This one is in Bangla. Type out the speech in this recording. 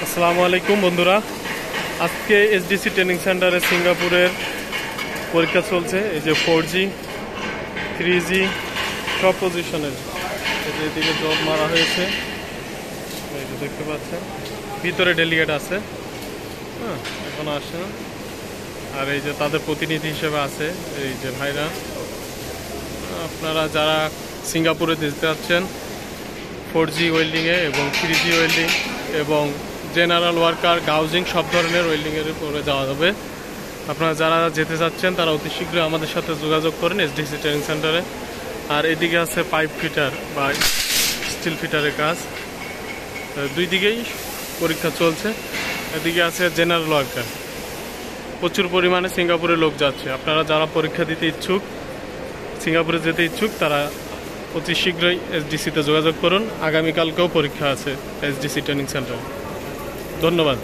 আসসালামু আলাইকুম বন্ধুরা, আজকে এসডিসি ট্রেনিং সেন্টারে সিঙ্গাপুরের পরীক্ষা চলছে। এই যে 4G 3G সব পজিশনের এদিকে জব মারা হয়েছে, এই যে দেখতে পাচ্ছেন। ভিতরে ডেলিগেট আছে, হ্যাঁ এখনো আসছে না। আর এই যে তাদের প্রতিনিধি হিসেবে আছে এই যে ভাইরা। আপনারা যারা সিঙ্গাপুরে যেতে যাচ্ছেন 4G ওয়েল্ডিংয়ে এবং 3G ওয়েল্ডিং এবং জেনারেল ওয়ার্কার গাউজিং সব ধরনের ওয়েল্ডিংয়ের উপরে যাওয়া যাবে। আপনারা যারা যেতে চাচ্ছেন তারা অতি শীঘ্রই আমাদের সাথে যোগাযোগ করেন এসডিসি ট্রেনিং সেন্টারে। আর এদিকে আছে পাইপ ফিটার বা স্টিল ফিটারের কাজ, দুই দিকেই পরীক্ষা চলছে। এদিকে আছে জেনারেল ওয়ার্কার, প্রচুর পরিমাণে সিঙ্গাপুরে লোক যাচ্ছে। আপনারা যারা পরীক্ষা দিতে ইচ্ছুক, সিঙ্গাপুরে যেতে ইচ্ছুক, তারা অতি শীঘ্রই এসডিসিতে যোগাযোগ করুন। আগামীকালকেও পরীক্ষা আছে এসডিসি ট্রেনিং সেন্টারে। ধন্যবাদ।